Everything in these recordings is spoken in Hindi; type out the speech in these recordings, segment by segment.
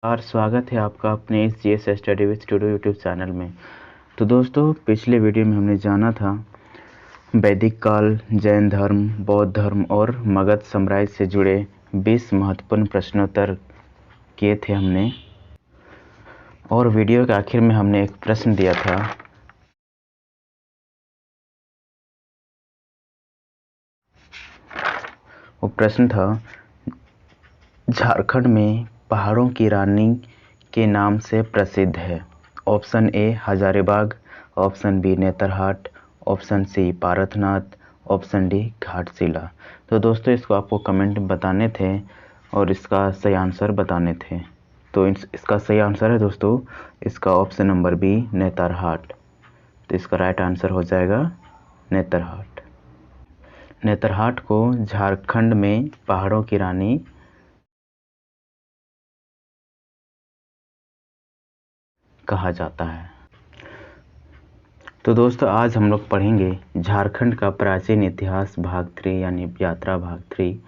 और स्वागत है आपका अपने इस GS study with studio YouTube channel में। तो दोस्तों, पिछले वीडियो में हमने जाना था वैदिक काल, जैन धर्म, बौद्ध धर्म और मगध साम्राज्य से जुड़े 20 महत्वपूर्ण प्रश्नोत्तर किए थे हमने। और वीडियो के आखिर में हमने एक प्रश्न दिया था। वो प्रश्न था, झारखंड में पहाड़ों की रानी के नाम से प्रसिद्ध है। Option A Hazaribagh, option B Netarhat, option C Parasnath, option D Ghatshila. तो दोस्तों, इसको आपको कमेंट में बताने थे और इसका सही आंसर बताने थे। तो इसका सही आंसर है दोस्तों, इसका ऑप्शन नंबर बी नेतरहाट। तो इसका राइट आंसर हो जाएगा नेतरहाट। नेतरहाट को झारखंड में पहाड़ों की रानी कहा जाता है। तो दोस्तों, आज हम लोग पढ़ेंगे झारखंड का प्राचीन इतिहास भाग 3 यानी यात्रा भाग 3,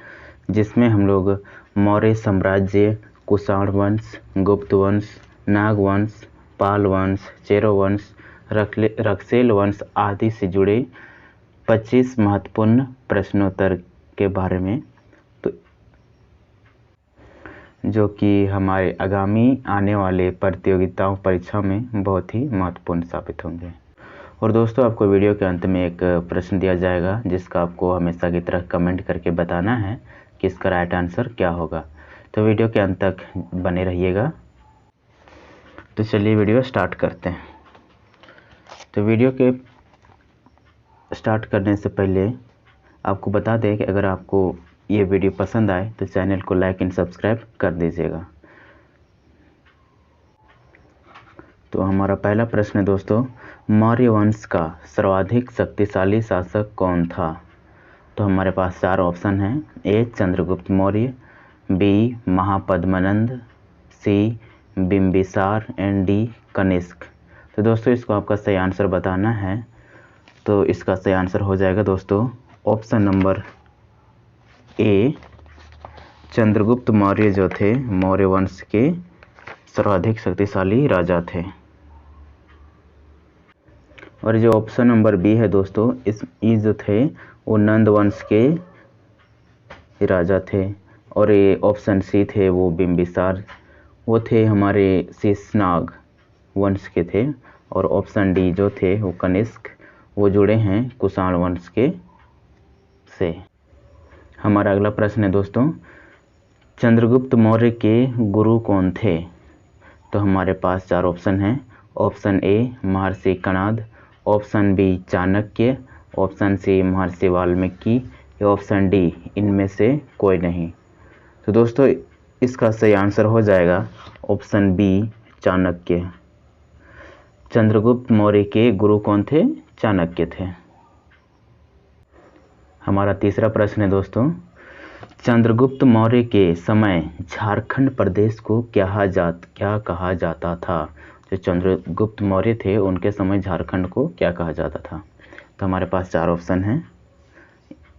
जिसमें हम लोग मौर्य साम्राज्य, कुषाण वंश, गुप्त वंश, नाग वंश, पाल वंश, चेरो वंश, रक्सेल वंश आदि से जुड़े 25 महत्वपूर्ण प्रश्नोत्तर के बारे में, तो जो कि हमारे आगामी आने वाले प्रतियोगिताओं परीक्षा में बहुत ही महत्वपूर्ण साबित होंगे। और दोस्तों, आपको वीडियो के अंत में एक प्रश्न दिया जाएगा जिसका आपको हमेशा की तरह कमेंट करके बताना है कि इसका राइट आंसर क्या होगा। तो वीडियो के अंत तक बने रहिएगा। तो चलिए वीडियो स्टार्ट करते हैं। तो वीडियो के स्टार्ट करने से पहले आपको बता दें कि अगर आपको ये वीडियो पसंद आए तो चैनल को लाइक एंड सब्सक्राइब कर दीजिएगा। तो हमारा पहला प्रश्न है दोस्तों, मौर्य वंश का सर्वाधिक शक्तिशाली शासक कौन था? तो हमारे पास 4 ऑप्शन हैं। A Chandragupta Maurya, B Mahapadmananda, C Bimbisara and D Kanishka. तो दोस्तों, इसको आपका सही आंसर बताना है। तो इसका सही आंसर हो जाएगा दोस्तों ऑप्शन नंबर ए, चंद्रगुप्त मौर्य जो थे मौर्य वंश के सर्वाधिक शक्तिशाली राजा थे। और जो ऑप्शन नंबर बी है दोस्तों, ये जो थे वो नंद वंश के राजा थे। और ये ऑप्शन सी थे वो बिंबिसार, वो थे हमारे शेषनाग वंश के थे। और ऑप्शन डी जो थे वो कनिष्क, वो जुड़े हैं कुषाण वंश के से। हमारा अगला प्रश्न है दोस्तों, चंद्रगुप्त मौर्य के गुरु कौन थे? तो हमारे पास 4 ऑप्शन हैं। Option A Maharshi Kanad, option B Chanakya, option C Maharshi Valmiki, या ऑप्शन डी इनमें से कोई नहीं। तो दोस्तों, इसका सही आंसर हो जाएगा ऑप्शन बी चाणक्य। चंद्रगुप्त मौर्य के गुरु कौन थे? चाणक्य थे। हमारा तीसरा प्रश्न है दोस्तों, चंद्रगुप्त मौर्य के समय झारखंड प्रदेश को क्या कहा जाता था? जो चंद्रगुप्त मौर्य थे उनके समय झारखंड को क्या कहा जाता था? तो हमारे पास 4 ऑप्शन हैं।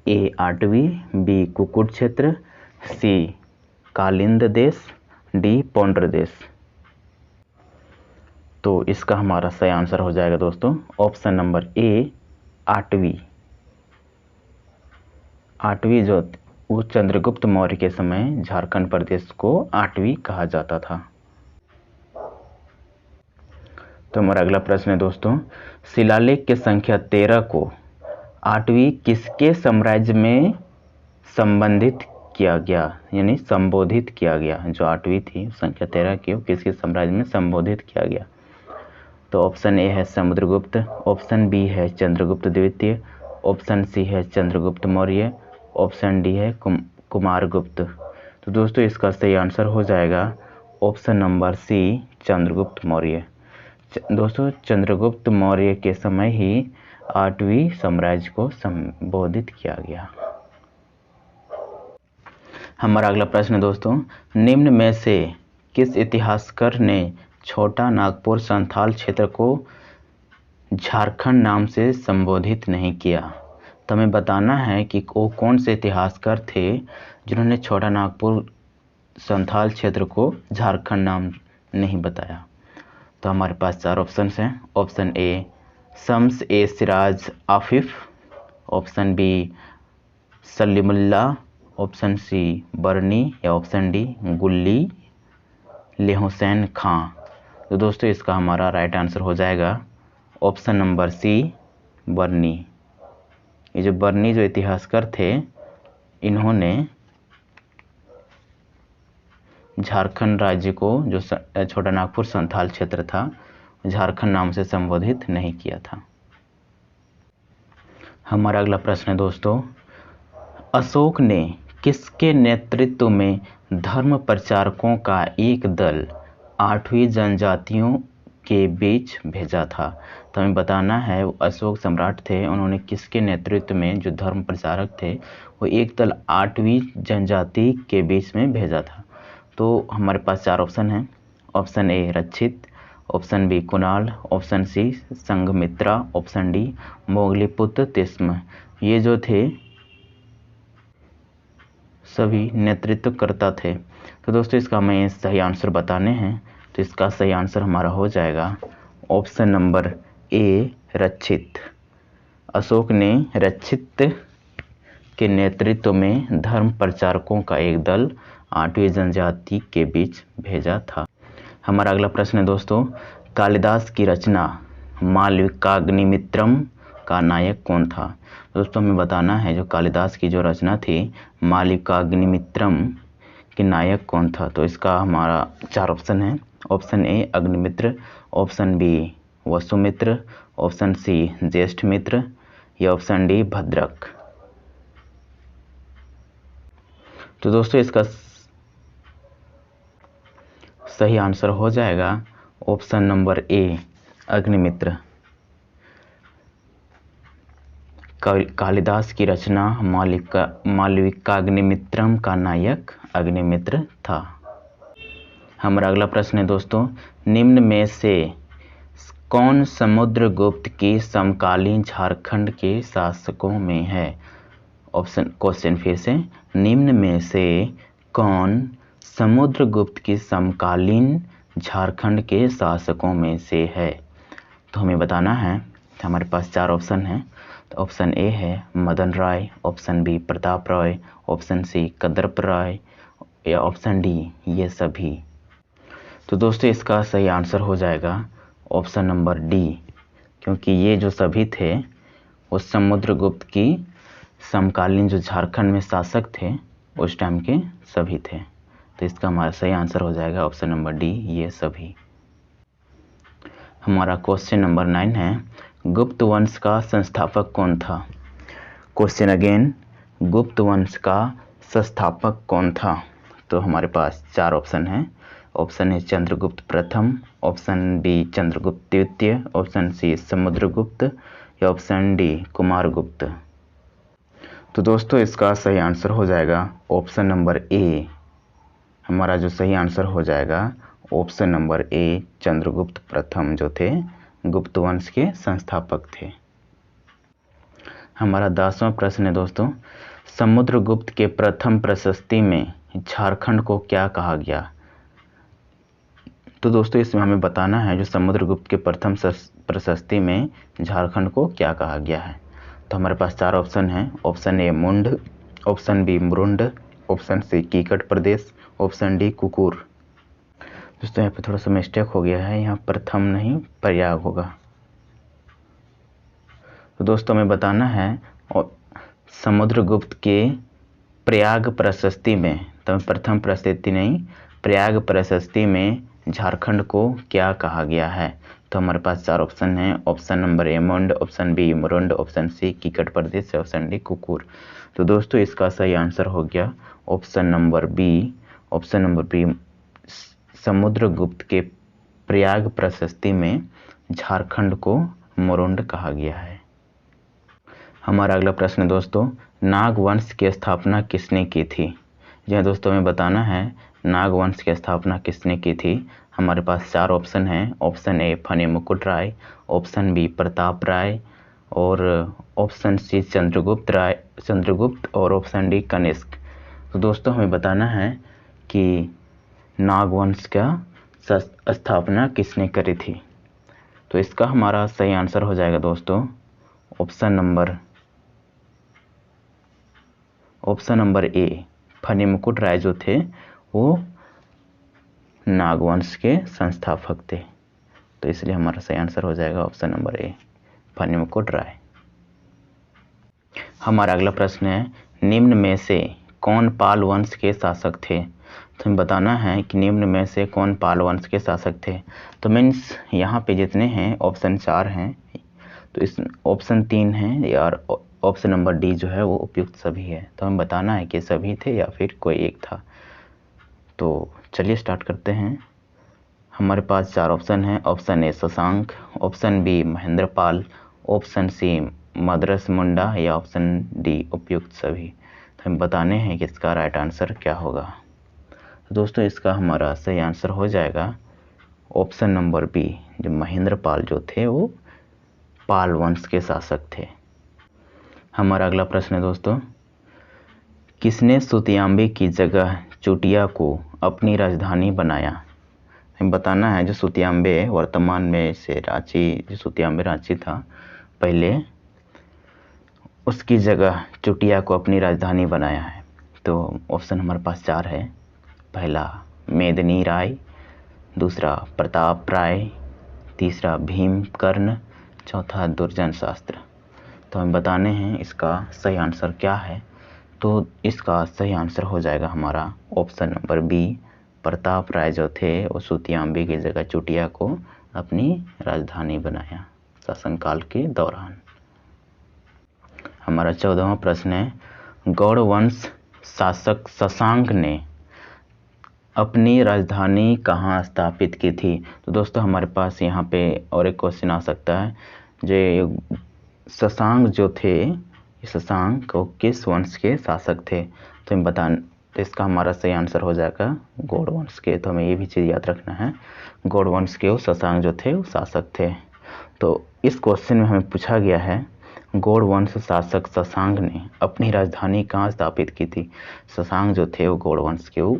ए आटवी, बी कुकुट क्षेत्र, सी कालिंद देश, डी पौंड्र देश। तो इसका हमारा सही आंसर हो जाएगा दोस्तों ऑप्शन नंबर ए आटवी। आटवी जो वो चंद्रगुप्त मौर्य के समय झारखंड प्रदेश को आटवी कहा जाता था। तो हमारा अगला प्रश्न है दोस्तों, शिलालेख के संख्या 13 को आटवी किसके साम्राज्य में संबोधित किया गया, यानी संबोधित किया गया? जो आटवी थी संख्या 13 की, वो किसके साम्राज्य में संबोधित किया गया? तो ऑप्शन ए है समुद्रगुप्त, ऑप्शन बी है चंद्रगुप्त द्वितीय, ऑप्शन सी है चंद्रगुप्त मौर्य, ऑप्शन डी है कुमारगुप्त। तो दोस्तों, इसका सही आंसर हो जाएगा option number C Chandragupta Maurya. दोस्तों, चंद्रगुप्त मौर्य के समय ही आटवी साम्राज्य को संबोधित किया गया। हमारा अगला प्रश्न दोस्तों, निम्न में से किस इतिहासकार ने छोटा नागपुर संथाल क्षेत्र को झारखंड नाम से संबोधित नहीं किया? तो हमें बताना है कि वो कौन से इतिहासकार थे जिन्होंने छोटा नागपुर संथाल क्षेत्र को झारखंड नाम नहीं बताया। तो हमारे पास 4 ऑप्शन हैं। Option A Shams e Siraj Afif, option B Salimullah, option C Barani या ऑप्शन डी गुल्ली लेहुसैन खां। तो दोस्तों इसका हमारा राइट आंसर हो जाएगा ऑप्शन नंबर सी बरनी। ये जो बरनी जो इतिहासकार थे, इन्होंने झारखंड राज्य को, जो छोटा नागपुर संथाल क्षेत्र था, झारखंड नाम से संबोधित नहीं किया था। हमारा अगला प्रश्न है दोस्तों, अशोक ने किसके नेतृत्व में धर्म प्रचारकों का एक दल 8वीं जनजातियों के बीच भेजा था? तो हमें बताना है वो अशोक सम्राट थे, उन्होंने किसके नेतृत्व में जो धर्म प्रचारक थे वो एक दल 8वीं जनजाति के बीच में भेजा था। तो हमारे पास 4 ऑप्शन हैं। Option A Rakshit, option B Kunal, option C Sanghamitra, option D Mogaliputra Tissa. ये जो थे सभी नेतृत्वकर्ता थे। तो दोस्तों इसका हमें सही आंसर बताने हैं। तो इसका सही आंसर हमारा हो जाएगा ऑप्शन नंबर ए रक्षित। अशोक ने रक्षित के नेतृत्व में धर्म प्रचारकों का एक दल 8वीं जनजाति के बीच भेजा था। हमारा अगला प्रश्न है दोस्तों, कालिदास की रचना मालविकाग्निमित्रम का नायक कौन था? दोस्तों हमें बताना है जो कालिदास की जो रचना थी मालविकाग्निमित्रम के नायक कौन था? तो इसका हमारा 4 ऑप्शन है। Option A Agnimitra, option B Vasumitra, option C Jyeshthamitra या ऑप्शन डी भद्रक। तो दोस्तों इसका सही आंसर हो जाएगा ऑप्शन नंबर ए अग्निमित्र। कालिदास की रचना मालविकाग्निमित्रम का नायक अग्निमित्र था। हमारा अगला प्रश्न है दोस्तों, निम्न में से कौन समुद्रगुप्त की समकालीन झारखंड के शासकों में है? क्वेश्चन फिर से, निम्न में से कौन समुद्रगुप्त की समकालीन झारखंड के शासकों में से है? तो हमें बताना है। हमारे पास 4 ऑप्शन हैं। तो ऑप्शन ए है मदन राय, ऑप्शन बी प्रताप राय, ऑप्शन सी कदरप राय या ऑप्शन डी ये सभी। तो दोस्तों इसका सही आंसर हो जाएगा ऑप्शन नंबर डी, क्योंकि ये जो सभी थे वो समुद्रगुप्त की समकालीन जो झारखंड में शासक थे उस टाइम के सभी थे। तो इसका हमारा सही आंसर हो जाएगा ऑप्शन नंबर डी ये सभी। हमारा क्वेश्चन नंबर 9 है, गुप्त वंश का संस्थापक कौन था? क्वेश्चन अगेन, गुप्त वंश का संस्थापक कौन था? तो हमारे पास 4 ऑप्शन हैं। ऑप्शन ए चंद्रगुप्त प्रथम, ऑप्शन बी चंद्रगुप्त द्वितीय, ऑप्शन सी समुद्रगुप्त या ऑप्शन डी कुमारगुप्त। तो दोस्तों इसका सही आंसर हो जाएगा ऑप्शन नंबर ए। हमारा जो सही आंसर हो जाएगा ऑप्शन नंबर ए चंद्रगुप्त प्रथम, जो थे गुप्त वंश के संस्थापक थे। हमारा 10वां प्रश्न है दोस्तों, समुद्रगुप्त के प्रथम प्रशस्ति में झारखंड को क्या कहा गया? तो दोस्तों इसमें हमें बताना है जो समुद्रगुप्त के प्रथम प्रशस्ति में झारखंड को क्या कहा गया है। तो हमारे पास 4 ऑप्शन हैं। ऑप्शन ए Mund, option B Murund, option C Kikat Pradesh, option D कुकुर। दोस्तों यहाँ पे थोड़ा सा मिस्टेक हो गया है, यहाँ प्रथम नहीं प्रयाग होगा। तो दोस्तों हमें बताना है समुद्रगुप्त के प्रयाग प्रशस्ति में, तो प्रथम प्रशस्ति नहीं प्रयाग प्रशस्ति में झारखंड को क्या कहा गया है? तो हमारे पास 4 ऑप्शन हैं। Option number A Mund, option B Murund, option C Kikat Pradesh, option D Kukur. तो दोस्तों इसका सही आंसर हो गया option number B. Option number B Samudragupta के प्रयाग प्रशस्ति में झारखंड को मुरुंड कहा गया है। हमारा अगला प्रश्न दोस्तों, नागवंश की स्थापना किसने की थी? जी हाँ दोस्तों हमें बताना है नागवंश की स्थापना किसने की थी। हमारे पास 4 ऑप्शन हैं। ऑप्शन ए funny Mukut Rai, option B Pratap राय और ऑप्शन सी चंद्रगुप्त और ऑप्शन डी कनिष्क। तो दोस्तों हमें बताना है कि नागवंश का स्थापना किसने करी थी। तो इसका हमारा सही आंसर हो जाएगा दोस्तों ऑप्शन नंबर ए। फणिमुकुट राय जो थे वो नागवंश के संस्थापक थे। तो इसलिए हमारा सही आंसर हो जाएगा ऑप्शन नंबर ए, फणिमुकुट राय। हमारा अगला प्रश्न है, निम्न में से कौन पाल वंश के शासक थे। तो हमें बताना है कि निम्न में से कौन पाल वंश के शासक थे। तो मीन्स यहाँ पे जितने हैं ऑप्शन 4 हैं, तो इस ऑप्शन 3 है और ऑप्शन नंबर डी जो है वो उपयुक्त सभी है। तो हमें बताना है कि सभी थे या फिर कोई एक था। तो चलिए स्टार्ट करते हैं। हमारे पास 4 ऑप्शन हैं। Option A Shashank, option B Mahendrapal, option C Madra Munda या ऑप्शन डी उपयुक्त सभी। तो हमें बताने हैं कि इसका राइट आंसर क्या होगा। तो दोस्तों इसका हमारा सही आंसर हो जाएगा ऑप्शन नंबर बी, जो महेंद्रपाल जो थे वो पाल वंश के शासक थे। हमारा अगला प्रश्न है दोस्तों, किसने सुतियांबे की जगह चुटिया को अपनी राजधानी बनाया। हमें बताना है जो सुतियांबे वर्तमान में से रांची, जो सुतियांबे रांची था पहले, उसकी जगह चुटिया को अपनी राजधानी बनाया है। तो ऑप्शन हमारे पास 4 है। पहला मेदिनी राय, दूसरा प्रताप राय, तीसरा भीमकर्ण, चौथा दुर्जन शास्त्र। तो हमें बताने हैं इसका सही आंसर क्या है। तो इसका सही आंसर हो जाएगा हमारा ऑप्शन नंबर बी, प्रताप राय जो थे वो सुतियांबे की जगह चुटिया को अपनी राजधानी बनाया शासनकाल के दौरान। हमारा 14वां प्रश्न है, गौड़ वंश शासक शशांक ने अपनी राजधानी कहाँ स्थापित की थी। तो दोस्तों हमारे पास यहाँ पे और एक क्वेश्चन आ सकता है, जो शशांक जो थे, शशांक को किस वंश के शासक थे। तो हम तो इसका हमारा सही आंसर हो जाएगा गौड़ वंश के। तो हमें ये भी चीज़ याद रखना है, गौड़ वंश के वो शशांक जो थे वो शासक थे। तो इस क्वेश्चन में हमें पूछा गया है गौड़ वंश शासक शशांक ने अपनी राजधानी कहाँ स्थापित की थी। शशांक जो थे वो गौड़ वंश के वो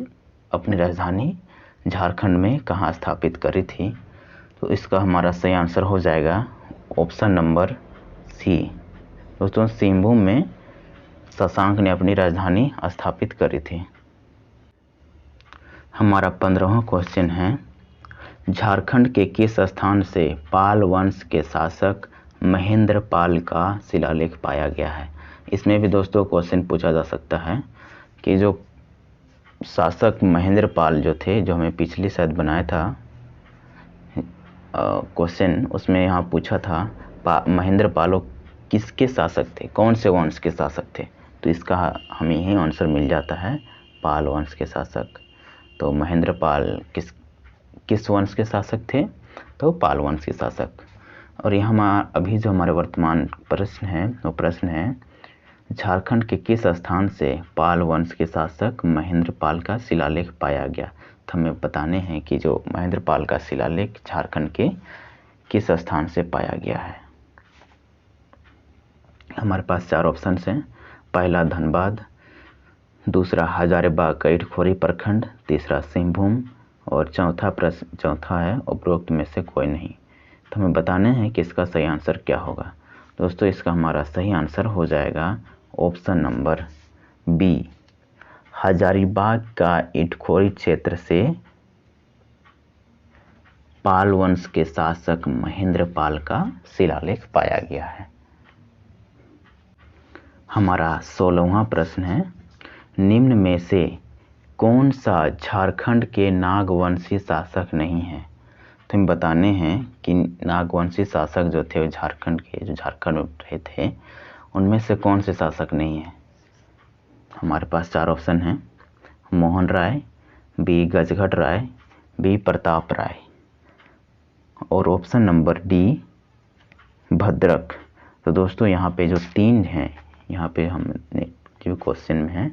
अपनी राजधानी झारखंड में कहाँ स्थापित करी थी। तो इसका हमारा सही आंसर हो जाएगा ऑप्शन नंबर सी। दोस्तों सिंहभूम में शशांक ने अपनी राजधानी स्थापित करी थी। हमारा 15वां क्वेश्चन है, झारखंड के किस स्थान से पाल वंश के शासक महेंद्रपाल का शिलालेख पाया गया है। इसमें भी दोस्तों क्वेश्चन पूछा जा सकता है कि जो शासक महेंद्रपाल जो थे, जो हमें पिछली शायद बनाया था क्वेश्चन, उसमें यहाँ पूछा था महेंद्रपाल किसके शासक थे, कौन से वंश के शासक थे। तो इसका हमें यही आंसर मिल जाता है, पाल वंश के शासक। तो महेंद्रपाल किस वंश के शासक थे, तो पाल वंश के शासक। और यहाँ अभी जो हमारे वर्तमान प्रश्न है वो प्रश्न है, झारखंड के किस स्थान से पाल वंश के शासक महेंद्रपाल का शिलालेख पाया गया। तो हमें बताने हैं कि जो महेंद्रपाल का शिलालेख झारखंड के किस स्थान से पाया गया है। हमारे पास 4 ऑप्शन हैं। पहला धनबाद, दूसरा हजारीबाग का इटखोरी प्रखंड, तीसरा सिंहभूम और चौथा है उपरोक्त में से कोई नहीं। तो हमें बताने हैं कि इसका सही आंसर क्या होगा। दोस्तों इसका हमारा सही आंसर हो जाएगा ऑप्शन नंबर बी, हजारीबाग का इटखोरी क्षेत्र से पाल वंश के शासक महेंद्रपाल का शिलालेख पाया गया है। हमारा 16वां प्रश्न है, निम्न में से कौन सा झारखंड के नागवंशी शासक नहीं है। तो हम बताने हैं कि नागवंशी शासक जो थे झारखंड के, जो झारखंड में रहे थे, उनमें से कौन से शासक नहीं है। हमारे पास 4 ऑप्शन हैं। मोहन राय, बी गजघट राय, बी प्रताप राय और ऑप्शन नंबर डी भद्रक। तो दोस्तों यहाँ पे जो 3 हैं, यहाँ पे हमने जो क्वेश्चन में है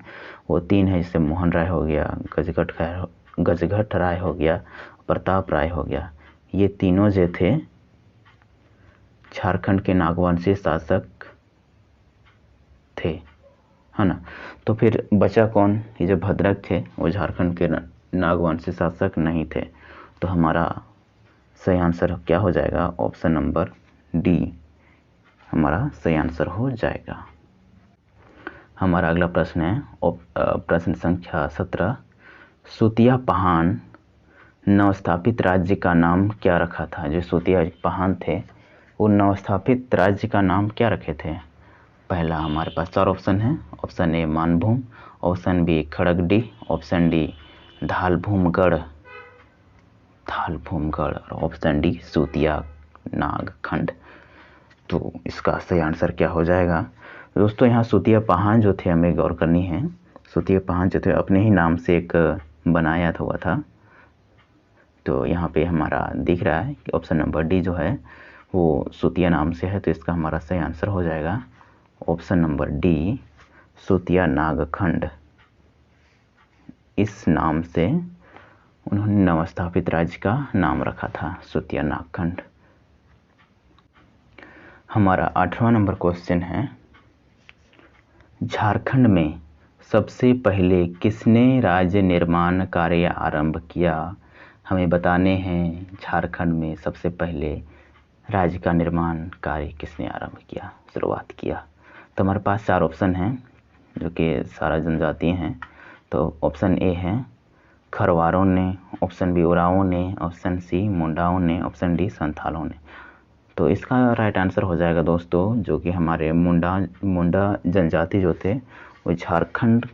वो 3 है, जैसे मोहन राय हो गया, गजघट राय हो गया, प्रताप राय हो गया। ये तीनों जो थे झारखंड के नागवंशी शासक थे। है ना। तो फिर बचा कौन, ये जो भद्रक थे वो झारखंड के नागवंशी शासक नहीं थे। तो हमारा सही आंसर क्या हो जाएगा, ऑप्शन नंबर डी हमारा सही आंसर हो जाएगा। हमारा अगला प्रश्न है प्रश्न संख्या 17। सुतिया पहान नवस्थापित राज्य का नाम क्या रखा था। जो सुतिया पहान थे वो नवस्थापित राज्य का नाम क्या रखे थे। पहला हमारे पास 4 ऑप्शन है। Option A Manbhum, option B Khargadi, option D Dhalbhumgarh और ऑप्शन डी सुतिया नागखंड। तो इसका सही आंसर क्या हो जाएगा दोस्तों। यहाँ सुतिया पहान जो थे, हमें गौर करनी है, सुतिया पहान जो थे अपने ही नाम से एक बनाया हुआ था। तो यहाँ पे हमारा दिख रहा है कि ऑप्शन नंबर डी जो है वो सुतिया नाम से है। तो इसका हमारा सही आंसर हो जाएगा ऑप्शन नंबर डी सुतिया नागखंड। इस नाम से उन्होंने नवस्थापित राज्य का नाम रखा था, सुतिया नागखंड। हमारा 8वां नंबर क्वेश्चन है, झारखंड में सबसे पहले किसने राज्य निर्माण कार्य आरंभ किया। हमें बताने हैं झारखंड में सबसे पहले राज्य का निर्माण कार्य किसने आरंभ किया, शुरुआत किया। तो हमारे पास 4 ऑप्शन हैं जो कि सारा जनजाति हैं। तो ऑप्शन ए है खरवारों ने, ऑप्शन बी उरांवों ने, ऑप्शन सी मुंडाओं ने, ऑप्शन डी संथालों ने। तो इसका राइट आंसर हो जाएगा दोस्तों जो कि हमारे मुंडा जनजाति जो थे वो झारखंड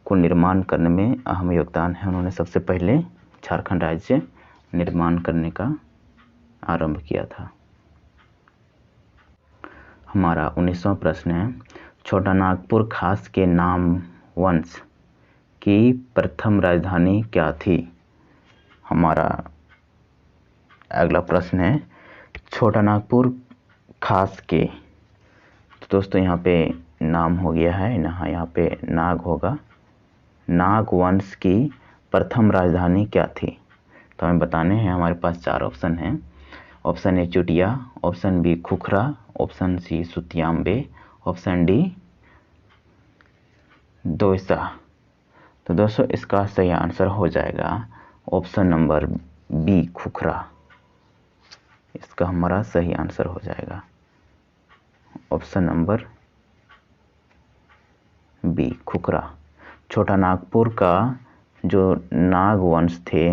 को निर्माण करने में अहम योगदान है। उन्होंने सबसे पहले झारखंड राज्य निर्माण करने का आरंभ किया था। हमारा 19वां प्रश्न है, छोटा नागपुर खास के नाम वंश की प्रथम राजधानी क्या थी। हमारा अगला प्रश्न है, छोटा नागपुर खास के, तो दोस्तों यहाँ पे नाम हो गया है, यहाँ पे नाग होगा। नाग वंश की प्रथम राजधानी क्या थी। तो हमें बताने हैं, हमारे पास 4 ऑप्शन हैं। Option A Chutia, option B Khukhra, option C Sutiyambe, option D Doisa. तो दोस्तों इसका सही आंसर हो जाएगा ऑप्शन नंबर बी खुखरा। इसका हमारा सही आंसर हो जाएगा ऑप्शन नंबर बी खुखरा। छोटा नागपुर का जो नाग वंश थे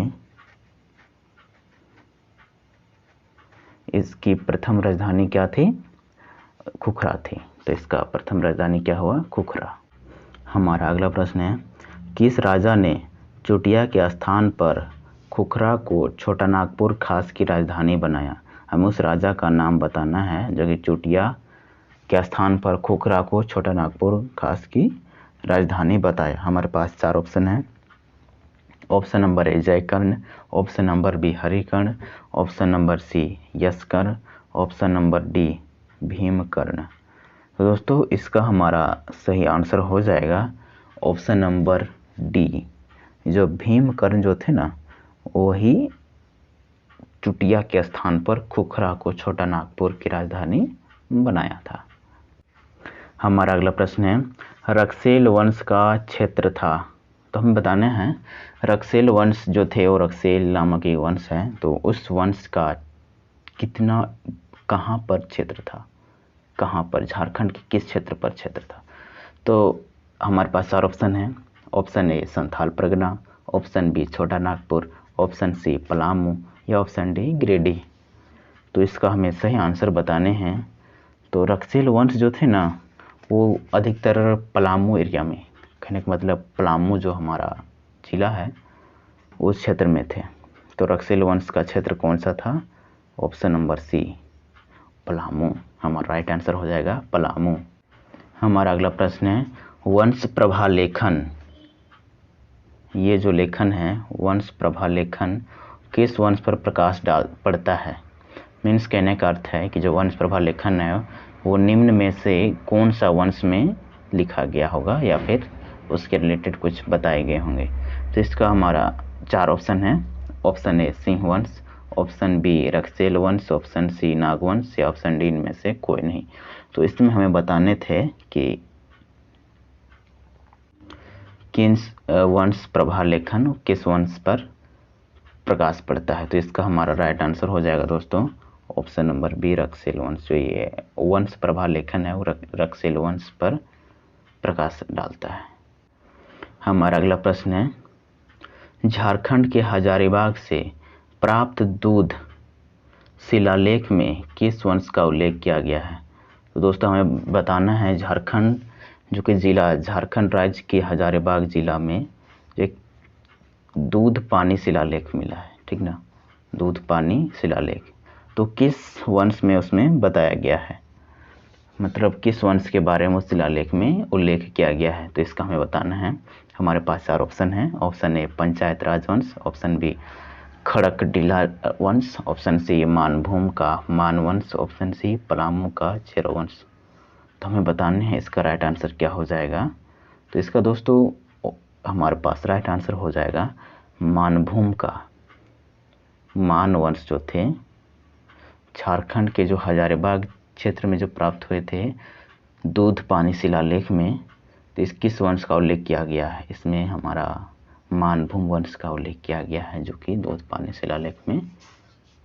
इसकी प्रथम राजधानी क्या थी, खुखरा थी। तो इसका प्रथम राजधानी क्या हुआ, खुखरा। हमारा अगला प्रश्न है, किस राजा ने चुटिया के स्थान पर खुखरा को छोटा नागपुर खास की राजधानी बनाया। हमें उस राजा का नाम बताना है जो कि चुटिया के स्थान पर खुखरा को छोटा नागपुर खास की राजधानी बताया। हमारे पास 4 ऑप्शन हैं। Option number A Jaikarn, option number B Harikarn, option number C Yashkarn, option number D Bhimkarn. तो दोस्तों इसका हमारा सही आंसर हो जाएगा ऑप्शन नंबर डी। जो भीमकर्ण जो थे ना वही चुटिया के स्थान पर खुखरा को छोटा नागपुर की राजधानी बनाया था। हमारा अगला प्रश्न है, रक्सेल वंश का क्षेत्र था। तो हमें बताना है रक्सेल वंश जो थे वो रक्सेल नामक एक वंश है। तो उस वंश का कितना, कहाँ पर क्षेत्र था, कहाँ पर, झारखंड के किस क्षेत्र पर क्षेत्र था। तो हमारे पास 4 ऑप्शन हैं। Option A Santhal Pargana, option B Chhota Nagpur, option C Palamu या ऑप्शन डी गिरिडीह। तो इसका हमें सही आंसर बताने हैं। तो रक्सेल वंश जो थे ना वो अधिकतर पलामू एरिया में, कहने का मतलब पलामू जो हमारा जिला है उस क्षेत्र में थे। तो रक्सेल वंश का क्षेत्र कौन सा था, ऑप्शन नंबर सी पलामू। हमारा राइट आंसर हो जाएगा पलामू। हमारा अगला प्रश्न है, वंश प्रभा लेखन। ये जो लेखन है वंश प्रभा लेखन किस वंश पर प्रकाश पड़ता है। मीन्स कहने का अर्थ है कि जो वंश प्रभा लेखन है वो निम्न में से कौन सा वंश में लिखा गया होगा या फिर उसके रिलेटेड कुछ बताए गए होंगे। तो इसका हमारा 4 ऑप्शन है। ऑप्शन ए सिंह वंश, ऑप्शन बी रक्सेल वंश, ऑप्शन सी नागवंश या ऑप्शन डी इनमें से कोई नहीं। तो इसमें हमें बताने थे कि किस वंश प्रभा लेखन किस वंश पर प्रकाश पड़ता है? तो इसका हमारा राइट आंसर हो जाएगा दोस्तों ऑप्शन नंबर बी, रक्षसेल वंश। जो ये वंश प्रभा लेखन है वो रक्षसेल वंश पर प्रकाश डालता है। हमारा अगला प्रश्न है, झारखंड के हजारीबाग से प्राप्त दूध शिलालेख में किस वंश का उल्लेख किया गया है? तो दोस्तों हमें बताना है, झारखंड जो कि जिला झारखंड राज्य के हजारीबाग जिला में एक दूध पानी शिलालेख मिला है, ठीक ना, दूध पानी शिलालेख। तो किस वंश में उसमें बताया गया है, मतलब किस वंश के बारे में उस शिलालेख में उल्लेख किया गया है? तो इसका हमें बताना है। हमारे पास 4 ऑप्शन हैं। ऑप्शन ए पंचायत राज वंश, ऑप्शन बी खड़कडिला वंश, ऑप्शन सी मानभूम का मान वंश, ऑप्शन सी पलामू का चेरो वंश। तो हमें बताने हैं इसका राइट आंसर क्या हो जाएगा। तो इसका दोस्तों हमारे पास राइट आंसर हो जाएगा मानभूम का मान वंश जो थे झारखंड के जो हजारीबाग क्षेत्र में जो प्राप्त हुए थे दूध पानी शिलालेख में। तो इस किस वंश का उल्लेख किया गया है? इसमें हमारा मानभूम वंश का उल्लेख किया गया है, जो कि दूध पानी शिलालेख में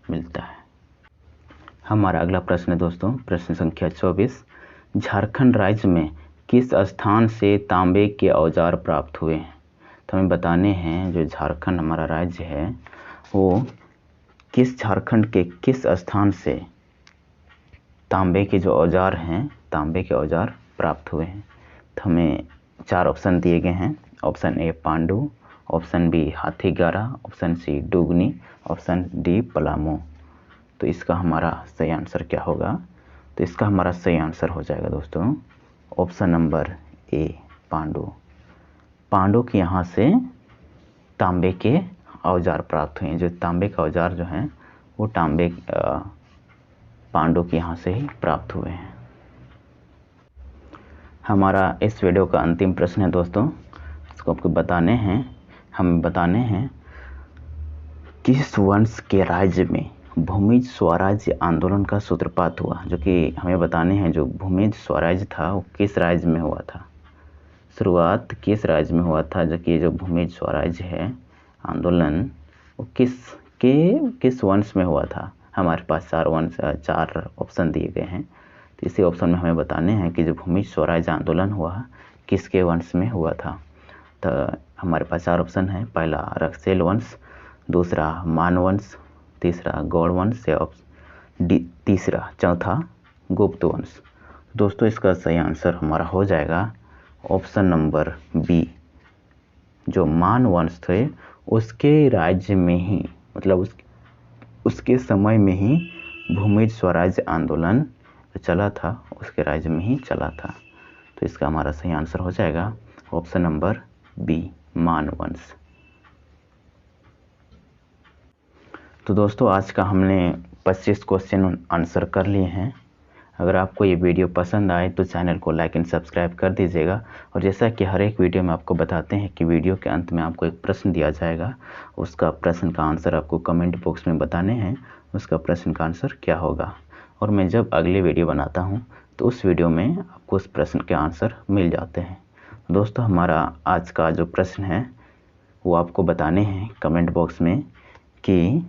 मिलता है। हमारा अगला प्रश्न है दोस्तों, प्रश्न संख्या 24, झारखंड राज्य में किस स्थान से तांबे के औजार प्राप्त हुए हैं? तो हमें बताने हैं जो झारखंड हमारा राज्य है वो किस झारखंड के किस स्थान से तांबे के जो औजार हैं, तांबे के औजार प्राप्त हुए हैं। तो हमें 4 ऑप्शन दिए गए हैं। Option A Pandu, option B Hathigara, option C Dugni, option D Palamu. तो इसका हमारा सही आंसर क्या होगा? तो इसका हमारा सही आंसर हो जाएगा दोस्तों ऑप्शन नंबर ए पांडु। पांडु के यहाँ से तांबे के औजार प्राप्त हुए हैं। जो तांबे का औजार जो हैं वो पांडु के यहाँ से ही प्राप्त हुए हैं। हमारा इस वीडियो का अंतिम प्रश्न है दोस्तों, इसको आपको बताने हैं, हमें बताने हैं किस वंश के राज्य में भूमिज स्वराज्य आंदोलन का सूत्रपात हुआ? जो कि हमें बताने हैं जो भूमिज स्वराज्य था वो किस राज्य में हुआ था, शुरुआत किस राज्य में हुआ था? जो कि जो भूमिज स्वराज्य है आंदोलन वो किस वंश में हुआ था? हमारे पास 4 ऑप्शन दिए गए हैं। तो इसी ऑप्शन में हमें बताने हैं कि जो भूमिज स्वराज्य आंदोलन हुआ किसके वंश में हुआ था। तो हमारे पास 4 ऑप्शन है। पहला रक्षसेल वंश, दूसरा मान वंश, तीसरा गौड़ वंश या चौथा गुप्त वंश। दोस्तों इसका सही आंसर हमारा हो जाएगा ऑप्शन नंबर बी। जो मान वंश थे उसके राज्य में ही, मतलब उसके समय में ही भूमिज स्वराज्य आंदोलन चला था, उसके राज्य में ही चला था। तो इसका हमारा सही आंसर हो जाएगा ऑप्शन नंबर बी मान वंश। तो दोस्तों आज का हमने 25 क्वेश्चन आंसर कर लिए हैं। अगर आपको ये वीडियो पसंद आए तो चैनल को लाइक एंड सब्सक्राइब कर दीजिएगा। और जैसा कि हर एक वीडियो में आपको बताते हैं कि वीडियो के अंत में आपको एक प्रश्न दिया जाएगा, उसका प्रश्न का आंसर आपको कमेंट बॉक्स में बताने हैं उसका प्रश्न का आंसर क्या होगा। और मैं जब अगले वीडियो बनाता हूँ तो उस वीडियो में आपको उस प्रश्न के आंसर मिल जाते हैं। दोस्तों हमारा आज का जो प्रश्न है वो आपको बताने हैं कमेंट बॉक्स में कि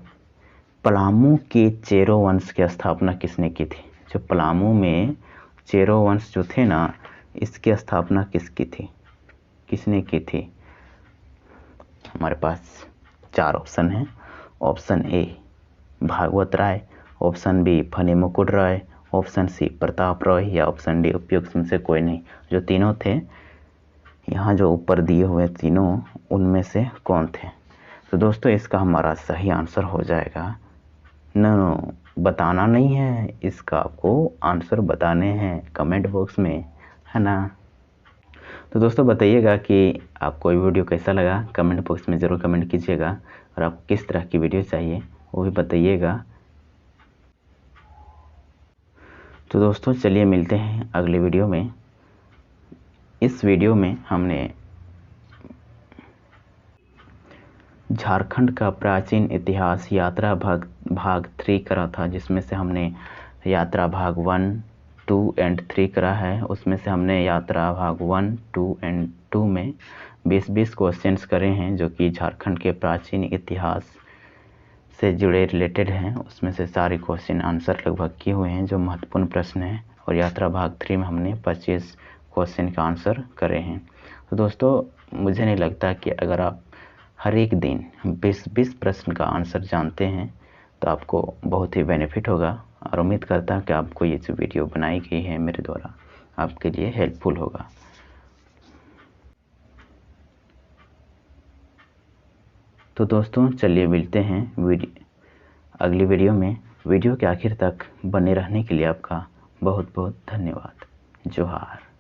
पलामू के चेरो वंश की स्थापना किसने की थी? जो पलामू में चेरो वंश जो थे ना, इसकी स्थापना किसकी थी, किसने की थी? हमारे पास 4 ऑप्शन हैं। Option A Bhagwat Rai, option B Phani Mukut Rai, option C Pratap Roy या ऑप्शन डी उपयुक्त में से कोई नहीं। जो तीनों थे यहाँ जो ऊपर दिए हुए तीनों, उनमें से कौन थे? तो दोस्तों इसका हमारा सही आंसर हो जाएगा नो, बताना नहीं है, इसका आपको आंसर बताने हैं कमेंट बॉक्स में, है ना। तो दोस्तों बताइएगा कि आपको ये वीडियो कैसा लगा, कमेंट बॉक्स में ज़रूर कमेंट कीजिएगा। और आपको किस तरह की वीडियो चाहिए वो भी बताइएगा। तो दोस्तों चलिए मिलते हैं अगले वीडियो में। इस वीडियो में हमने झारखंड का प्राचीन इतिहास यात्रा भाग 3 करा था, जिसमें से हमने यात्रा भाग 1, 2 एंड 3 करा है। उसमें से हमने यात्रा भाग 1, 2 एंड 2 में 20 क्वेश्चंस करे हैं जो कि झारखंड के प्राचीन इतिहास से जुड़े रिलेटेड हैं। उसमें से सारे क्वेश्चन आंसर लगभग किए हुए हैं जो महत्वपूर्ण प्रश्न हैं। और यात्रा भाग 3 में हमने 25 क्वेश्चन का आंसर करे हैं। तो दोस्तों, मुझे नहीं लगता कि अगर आप हर एक दिन 20 प्रश्न का आंसर जानते हैं तो आपको बहुत ही बेनिफिट होगा। और उम्मीद करता हूँ कि आपको ये जो वीडियो बनाई गई है मेरे द्वारा आपके लिए हेल्पफुल होगा। तो दोस्तों, चलिए मिलते हैं अगली वीडियो में। वीडियो के आखिर तक बने रहने के लिए आपका बहुत बहुत धन्यवाद। जोहार।